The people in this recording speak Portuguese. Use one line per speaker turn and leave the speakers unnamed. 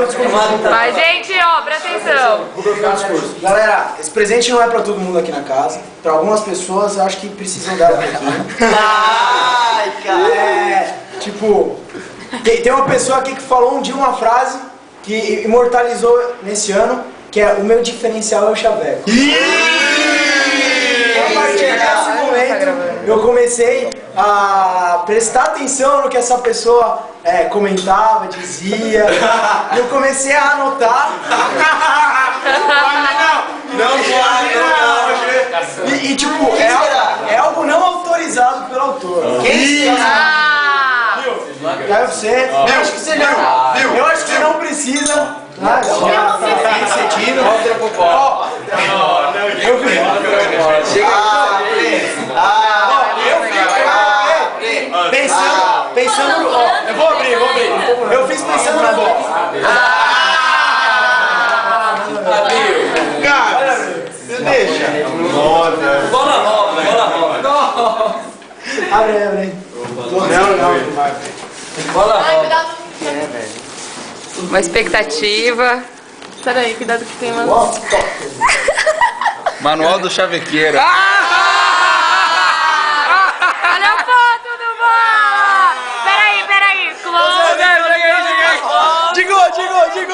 meu discurso.
Vai, gente, ó, presta atenção.
Vou colocar o discurso. Galera, esse presente não é pra todo mundo aqui na casa. Pra algumas pessoas, eu acho que precisam dela um pouquinho.
Ai, cara.
Tipo, tem uma pessoa aqui que falou um dia uma frase que imortalizou nesse ano, que é: o meu diferencial é o chaveco. A partir desse momento, eu comecei a prestar atenção no que essa pessoa comentava, dizia. E eu comecei a anotar. E tipo, é algo não autorizado pelo autor.
Quem será?
Deve ser.
Eu acho que você viu.
Eu acho que não precisa. Pensando, ó, eu vou abrir. Eu fiz pensando na bola.
Cara, você deixa.
Bola nova.
Abre. Não vai.
Bola
Ai,
nova.
cuidado.
Uma expectativa.
Peraí, cuidado que tem uma...
Manual do chavequeiro.
Olha a foto do bola! Peraí, close!
Digo.